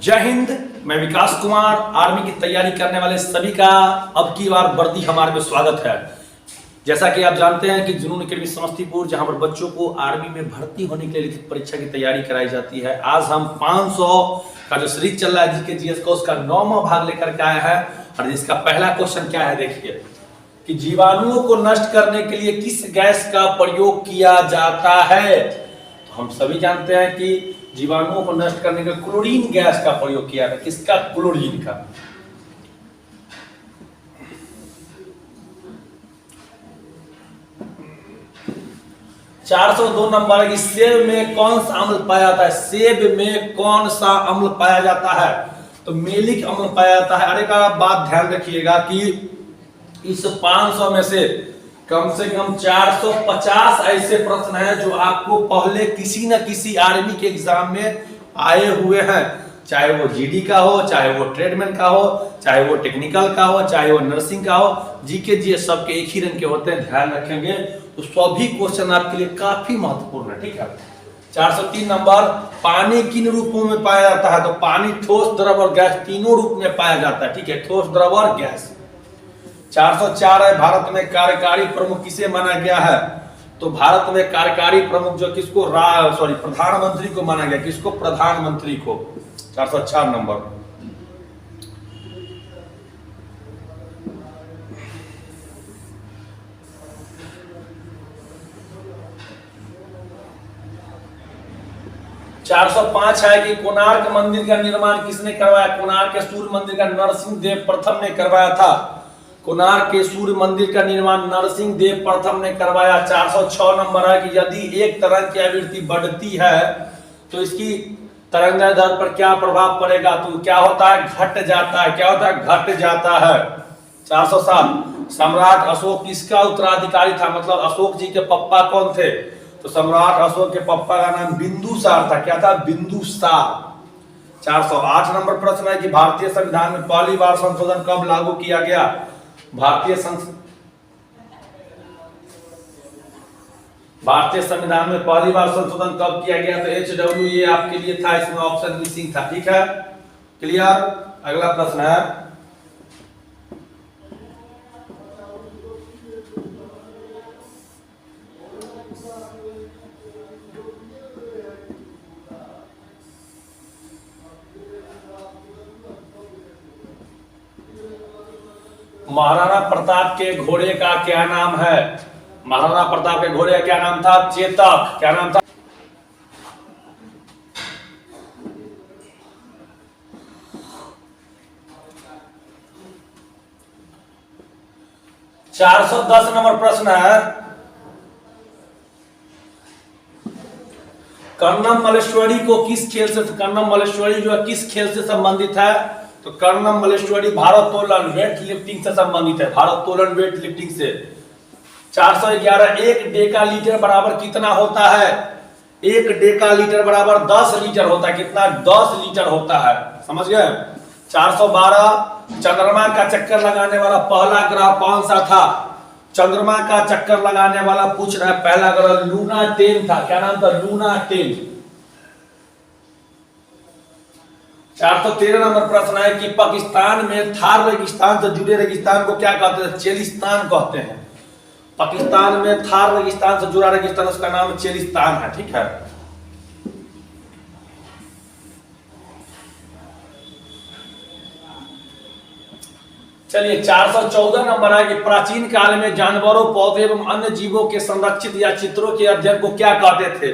जय हिंद। मैं विकास कुमार। आर्मी की तैयारी करने वाले सभी का अब की बार वर्दी हमारे में स्वागत है। जैसा कि आप जानते हैं कि जुनून अकेडमी समस्तीपुर, जहां पर बच्चों को आर्मी में भर्ती होने के लिए लिखित परीक्षा की तैयारी कराई जाती है, आज हम 500 का जो सीरीज चल रहा है जिसके जीएस का उसका 9वां भाग लेकर के आया है। और इसका पहला क्वेश्चन क्या है, देखिए कि जीवाणुओं को नष्ट करने के लिए किस गैस का प्रयोग किया जाता है। तो हम सभी जानते हैं कि जीवाणुओं को नष्ट करने के लिए क्लोरीन गैस का प्रयोग किया था। किसका? क्लोरीन का। (402) नंबर है कि सेब में कौन सा अम्ल पाया जाता है। सेब में कौन सा अम्ल पाया जाता है? तो मेलिक अम्ल पाया जाता है। अरे का बात ध्यान रखिएगा कि इस 500 में से कम 450 ऐसे प्रश्न हैं जो आपको पहले किसी न किसी आर्मी के एग्जाम में आए हुए हैं, चाहे वो जीडी का हो, चाहे वो ट्रेडमैन का हो, चाहे वो टेक्निकल का हो, चाहे वो नर्सिंग का हो। जीके जीएस सबके एक ही रंग के होते हैं, ध्यान रखेंगे। तो सभी क्वेश्चन आपके लिए काफी महत्वपूर्ण है, ठीक है। 403 नंबर, पानी किन रूपों में पाया जाता है? तो पानी ठोस, द्रव और गैस तीनों रूप में पाया जाता है, ठीक है, ठोस, द्रव और गैस। 404 है, भारत में कार्यकारी प्रमुख किसे माना गया है? तो भारत में कार्यकारी प्रमुख जो किसको प्रधानमंत्री को माना गया। किसको? प्रधानमंत्री को। 404 नंबर। (405) है कि कोणार्क मंदिर का निर्माण किसने करवाया? कोणार्क के सूर्य मंदिर का नरसिंह देव प्रथम ने करवाया था। कोणार्क के सूर्य मंदिर का निर्माण नरसिंह देव प्रथम ने करवाया। 406 नंबर है कि यदि एक तरंग की आवृत्ति बढ़ती है तो इसकी तरंगाइधर पर क्या प्रभाव पड़ेगा? तो क्या होता है? घट जाता है। क्या होता है? घट जाता है। 407, सम्राट अशोक किसका उत्तराधिकारी था? मतलब अशोक जी के पप्पा कौन थे? तो सम्राट अशोक के पप्पा का नाम बिंदुसार था। क्या था? बिंदुसार। 408 नंबर प्रश्न है कि भारतीय संविधान में पहली बार संशोधन कब लागू किया गया? भारतीय संविधान में पहली बार संशोधन कब किया गया? तो HW ये आपके लिए था, इसमें ऑप्शन मिसिंग था, ठीक है, क्लियर। अगला प्रश्न है महाराणा प्रताप के घोड़े का क्या नाम है? महाराणा प्रताप के घोड़े का क्या नाम था? चेतक। क्या नाम था? (410) नंबर प्रश्न है, कर्णम मल्लेश्वरी को किस खेल से, कर्णम मल्लेश्वरी जो है किस खेल से संबंधित है? तो कर्णम मल्लेश्वरी भारोत्तोलन वेट लिफ्टिंग से संबंधित है, भारोत्तोलन वेट लिफ्टिंग से। 411, 1 डेकालीटर बराबर कितना होता है? 1 डेकालीटर बराबर 10 लीटर होता है। कितना? 10 लीटर होता है, समझ गए। 412, चंद्रमा का चक्कर लगाने वाला पहला ग्रह कौन सा था? चंद्रमा का चक्कर लगाने वाला पूछ रहा है, पहला ग्रह लूना 10 था। क्या नाम था? लूना 10। 413 नंबर प्रश्न है कि पाकिस्तान में थार रेगिस्तान से जुड़े रेगिस्तान को क्या कहते हैं? चेलिस्तान कहते हैं। पाकिस्तान में थार रेगिस्तान से जुड़ा रेगिस्तान, उसका नाम चेलिस्तान है, ठीक है। चलिए 414 नंबर है कि प्राचीन काल में जानवरों, पौधे एवं अन्य जीवों के संरक्षित या चित्रों के अध्ययन को क्या कहते थे?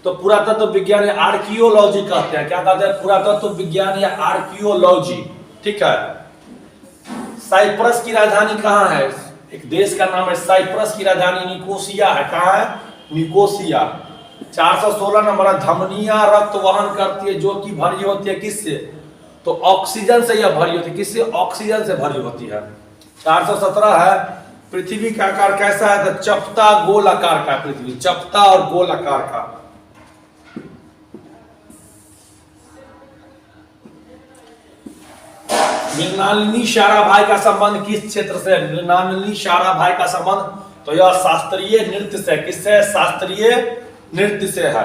तो पुरातत्व विज्ञान या आर्कियोलॉजी कहते हैं। क्या कहते हैं? पुरातत्व विज्ञान या आर्कियोलॉजी, ठीक है। साइप्रस की राजधानी कहाँ है? एक देश का नाम है साइप्रस की राजधानी निकोसिया है। कहाँ है? निकोसिया। 416 नंबर है, धमनियां रक्त वहन करती है जो कि भरी होती है किससे? तो ऑक्सीजन से यह भरी होती है। किससे? ऑक्सीजन से भरी होती है। 417 है, पृथ्वी का आकार कैसा है? तो चपटा गोल आकार का। पृथ्वी चपटा और गोल आकार का। मृणालिनी साराभाई का संबंध किस क्षेत्र से? मृणालिनी साराभाई का संबंध तो यह शास्त्रीय नृत्य से। किससे? शास्त्रीय नृत्य से है।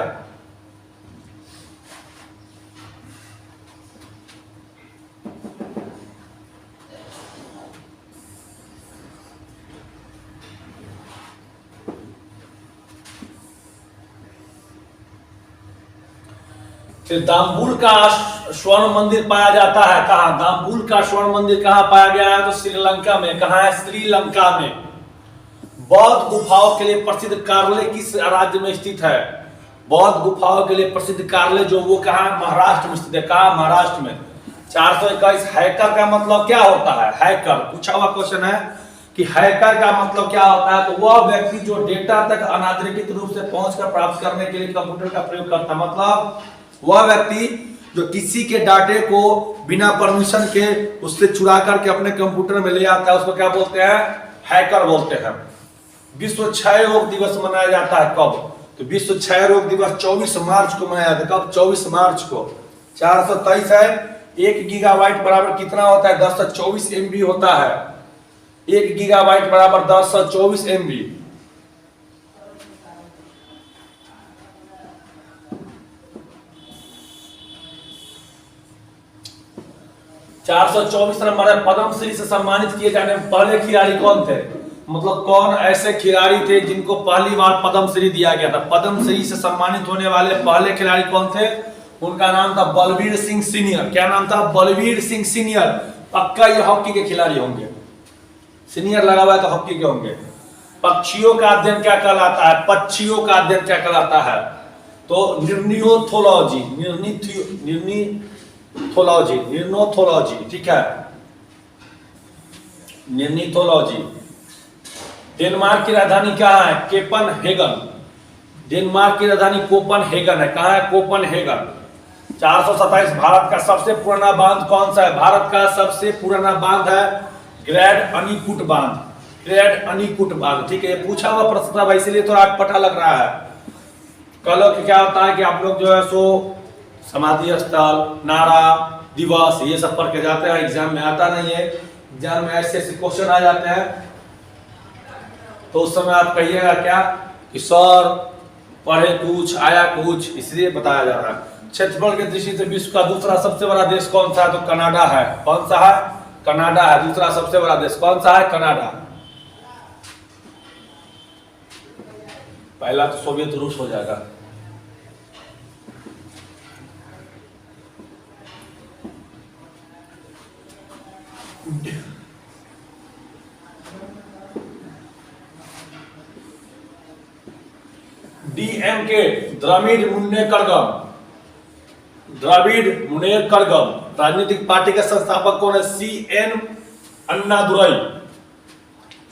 फिर दाम्बुल का स्वर्ण मंदिर पाया जाता है कहाँ? दाम्बुल का स्वर्ण मंदिर कहाँ पाया गया है? तो श्रीलंका में। कहाँ है? श्रीलंका में। बौद्ध गुफाओं के लिए प्रसिद्ध कार्ले किस राज्य में स्थित है? बौद्ध गुफाओं के लिए प्रसिद्ध कार्ले जो वो कहाँ? महाराष्ट्र में स्थित है। कहाँ? महाराष्ट्र में। 421 हैकर का मतलब क्या होता है? हैकर पूछा हुआ क्वेश्चन है कि हैकर का मतलब क्या होता है? तो वह व्यक्ति जो डेटा तक अनाधिकृत रूप से पहुंचकर प्राप्त करने के लिए कंप्यूटर का प्रयोग करता है। मतलब वह व्यक्ति जो किसी के डाटे को बिना परमिशन के उससे चुरा करके अपने कंप्यूटर में ले आता है उसको क्या बोलते हैं? हैकर बोलते हैं। विश्व क्षय रोग दिवस मनाया जाता है कब? तो विश्व क्षय रोग दिवस 24 मार्च को मनाया जाता है। कब? 24 मार्च को। 423 है। 1 गीगाबाइट बराबर कितना होता है? 1024 MB होता है। 1 गीगाबाइट बराबर 1024 MB। 424 नंबर है। पद्मश्री से सम्मानित किए जाने पहले खिलाड़ी कौन थे? मतलब कौन ऐसे खिलाड़ी थे जिनको पहली बार पद्मश्री दिया गया था? पद्मश्री से सम्मानित होने वाले पहले खिलाड़ी कौन थे? उनका नाम था बलवीर सिंह सीनियर। क्या नाम था? बलवीर सिंह सीनियर। पक्का ये हॉकी के खिलाड़ी होंगे। सीनियर लगा हुआ है तो हॉकी के होंगे। पक्षियों का अध्ययन क्या कहलाता है? पक्षियों का अध्ययन क्या कहलाता है? तो निर्नियोथोलॉजी। निर्नोथोलॉजी, ठीक है, निर्निथोलॉजी। डेनमार्क की राजधानी क्या है? कोपेनहेगन। डेनमार्क की राजधानी कोपेनहेगन है। कहाँ है? कोपेनहेगन। 427 भारत का सबसे पुराना बांध कौन सा है? भारत का सबसे पुराना बांध है ग्रेट अनीकुट बांध। ग्रेट अनीकुट बांध, ठीक है। पूछा हुआ प्रश्न था इसीलिए तो आज पता लग रहा है। कल क्या होता है कि आप लोग जो है सो समाधि स्थल, नारा दिवस ये सब पढ़ के जाते हैं, एग्जाम में आता नहीं है। एग्जाम में ऐसे ऐसे क्वेश्चन आ जाते हैं तो उस समय आप कहिएगा क्या कि सर पढ़े कुछ आया कुछ, इसलिए बताया जा रहा है। क्षेत्रफल की दृष्टि से विश्व का दूसरा सबसे बड़ा देश कौन सा है? तो कनाडा है। कौन सा है? कनाडा है। दूसरा सबसे बड़ा देश कौन सा है? कनाडा। पहला तो सोवियत रूस हो जाएगा। DMK द्रविड़ मुन्नेत्र कड़गम राजनीतिक पार्टी के संस्थापक कौन है? CN अन्नादुराई।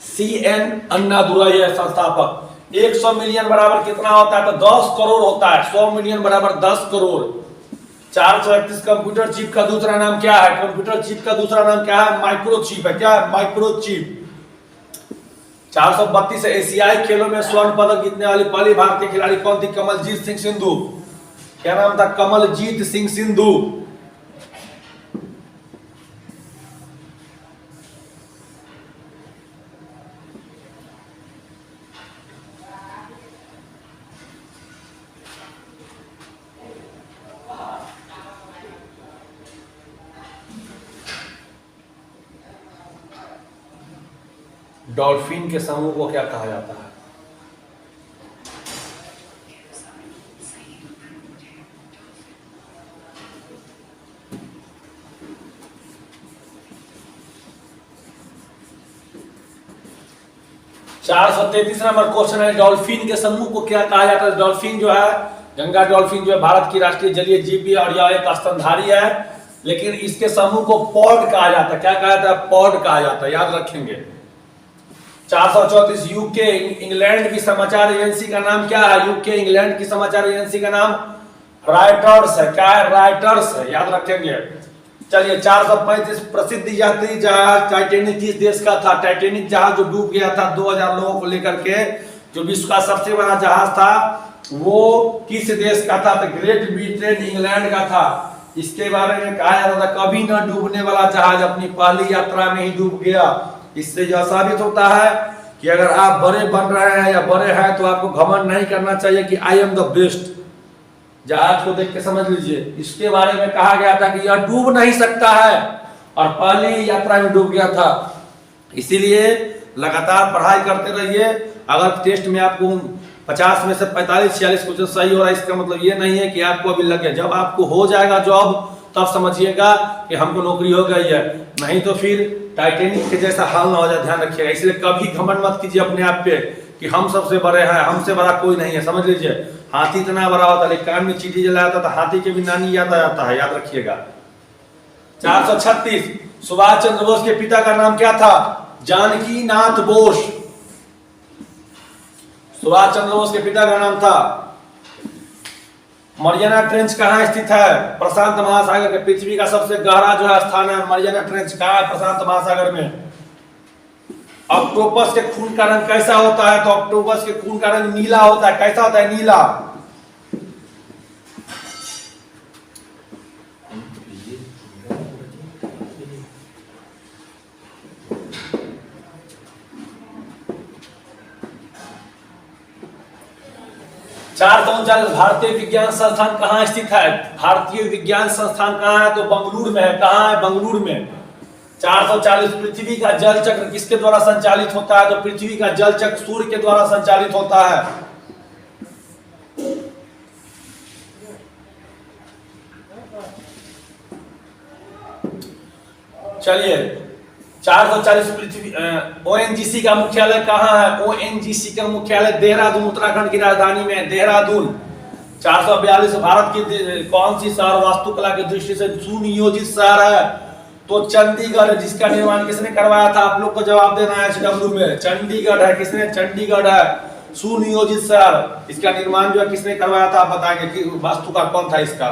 CN अन्नादुराई है संस्थापक। 100 मिलियन बराबर कितना होता है? तो 10 करोड़ होता है। 100 मिलियन बराबर 10 करोड़। 431 कंप्यूटर चिप का दूसरा नाम क्या है? कंप्यूटर चिप का दूसरा नाम क्या है? माइक्रोचिप है। क्या है? माइक्रोचिप। 432 एशियाई खेलों में स्वर्ण पदक जीतने वाली पहली भारतीय खिलाड़ी कौन थी? कमलजीत सिंह सिंधु। क्या नाम था? कमलजीत सिंह सिंधु। डॉल्फिन के समूह को क्या कहा जाता है? चार 433 नंबर क्वेश्चन है, डॉल्फिन के समूह को क्या कहा जाता है? डॉल्फिन जो है, गंगा डॉल्फिन जो है भारत की राष्ट्रीय जलीय जीव भी और यह एक स्तनधारी है, लेकिन इसके समूह को पॉड कहा जाता है। क्या कहा जाता है? पॉड कहा जाता है, याद रखेंगे। 434 यूके इंग्लैंड की समाचार एजेंसी का नाम क्या है? यूके इंग्लैंड की समाचार एजेंसी का नाम राइटर्स है। क्या है? राइटर्स है, याद रखेंगे। चलिए 435 प्रसिद्ध यात्री जहाज टाइटैनिक किस देश का था? टाइटैनिक जहाज जो डूब गया था 2000 लोगों को लेकर के, जो विश्व का सबसे बड़ा जहाज था, वो किस देश का था? तो ग्रेट ब्रिटेन इंग्लैंड का था। इसके बारे में कहा जाता था कभी न डूबने वाला जहाज अपनी पहली यात्रा में ही डूब गया। इससे यह साबित होता है कि अगर आप बड़े बन रहे हैं या बड़े हैं तो आपको घमंड नहीं करना चाहिए कि आई एम द बेस्ट। जहाज को देख के समझ लीजिए, इसके बारे में कहा गया था कि यह डूब नहीं सकता है और पहली यात्रा में डूब गया था। इसीलिए लगातार पढ़ाई करते रहिए। अगर टेस्ट में आपको 50 में से 45-46 क्वेश्चन सही हो रहा है, इसका मतलब ये नहीं है कि आपको अभी लग गया। जब आपको हो जाएगा जॉब तब समझिएगा कि हमको नौकरी हो गई है, नहीं तो फिर टाइटेनिक के जैसा हाल ना हो जाए, ध्यान रखिएगा। इसलिए कभी घमंड मत कीजिए अपने आप पे कि हम सबसे बड़े हैं, हमसे बड़ा कोई नहीं है। समझ लीजिए, हाथी इतना बड़ा होता है लेकिन कान में चींटी जलाया था तो हाथी के भी नानी याद आ जाता है, याद रखिएगा। 436, सुभाष चंद्र बोस के पिता का नाम क्या था? जानकी नाथ बोस। सुभाष चंद्र बोस के पिता का नाम था। मरियाना ट्रेंच कहाँ स्थित है? प्रशांत महासागर के। पृथ्वी का सबसे गहरा जो है स्थान है मरियाना ट्रेंच कहाँ है? प्रशांत महासागर में। ऑक्टोपस के खून का रंग कैसा होता है? तो ऑक्टोपस के खून का रंग नीला होता है। कैसा होता है? नीला। भारतीय विज्ञान संस्थान कहाँ स्थित है? भारतीय विज्ञान संस्थान कहाँ है? तो बंगलुरु में है। कहाँ है? बंगलुरु में। 440, पृथ्वी का जल चक्र किसके द्वारा संचालित होता है? तो पृथ्वी का जल चक्र सूर्य के द्वारा संचालित होता है। चलिए 440, पृथ्वी ओएनजीसी का मुख्यालय कहाँ है? ओएनजीसी का मुख्यालय देहरादून, उत्तराखंड की राजधानी में देहरादून। 442, भारत की कौन सी शहर वास्तुकला की दृष्टि से सुनियोजित शहर है? तो चंडीगढ़, जिसका निर्माण किसने करवाया था? आप लोग को जवाब देना है HW में। चंडीगढ़ है। किसने? चंडीगढ़ है सुनियोजित शहर। इसका निर्माण जो है किसने करवाया था? आप बताएंगे कि वास्तुकार कौन था इसका?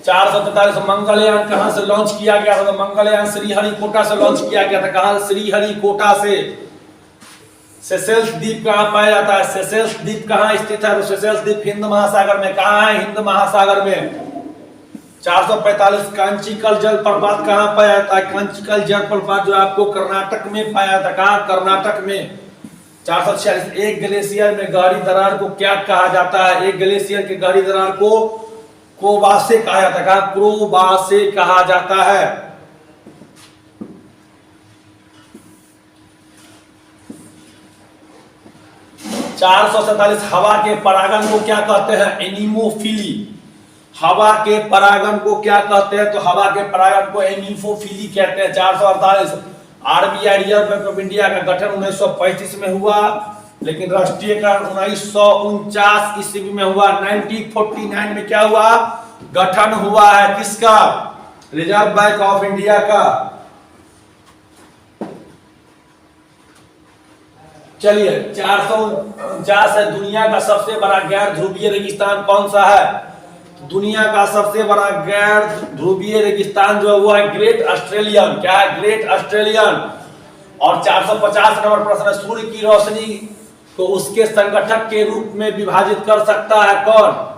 443, मंगलयान कहां से लॉन्च किया गया था? तो मंगलयान श्रीहरिकोटा से लॉन्च किया गया था। कहां? श्रीहरिकोटा से। सेशेल्स द्वीप कहां पाया जाता है? सेशेल्स द्वीप कहां स्थित है? तो सेशेल्स द्वीप हिंद महासागर में। कहां है? हिंद महासागर में। 445, कांचीकल जलप्रपात कहां पाया जाता है? कांचीकल जलप्रपात जो आपको कर्नाटक में पाया जाता है। कहां? कर्नाटक में। 446, एक ग्लेशियर में गहरी दरार को क्या कहा जाता है? एक ग्लेशियर की गहरी दरार को क्रोवासे कहा जाता है। क्रोवासे कहा जाता है। 447, हवा के परागन को क्या कहते हैं? एनीमोफिली। हवा के परागन को क्या कहते हैं? तो हवा के परागन को एनीमोफिली कहते हैं। 448, RBI reserve bank of India का गठन 1935 में हुआ, लेकिन राष्ट्रीयकरण 1949 ईस्वी में हुआ। 1949 में क्या हुआ? गठन हुआ है। किसका? रिजर्व बैंक ऑफ इंडिया का। चलिए 449 है, दुनिया का सबसे बड़ा गैर ध्रुवीय रेगिस्तान कौन सा है? दुनिया का सबसे बड़ा गैर ध्रुवीय रेगिस्तान जो है वो है ग्रेट ऑस्ट्रेलियन। क्या है? Great Australian. और 450 नंबर प्रश्न, सूर्य की रोशनी को उसके संगठक के रूप में विभाजित कर सकता है कौन?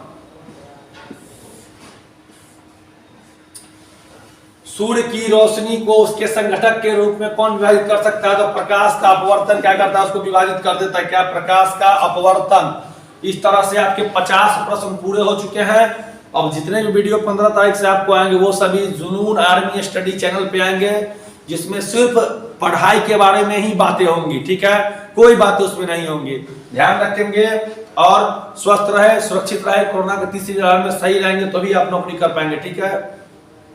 सूर्य की रोशनी को उसके संगठक के रूप में कौन विभाजित कर सकता है? तो प्रकाश का अपवर्तन क्या करता है? उसको विभाजित कर देता है। क्या? प्रकाश का अपवर्तन। इस तरह से आपके 50 प्रश्न पूरे हो चुके हैं। अब जितने भी वीडियो 15 तारीख से आपको आएंगे वो सभी जुनून आर्मी स्टडी चैनल पे आएंगे, जिसमें सिर्फ पढ़ाई के बारे में ही बातें होंगी। ठीक है, कोई बातें उसमें नहीं होंगी। ध्यान रखेंगे और स्वस्थ रहे, सुरक्षित रहे। कोरोना के तीसरी लहर में सही रहेंगे तभी आप नौकरी कर पाएंगे। ठीक है,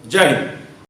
जय हिंद।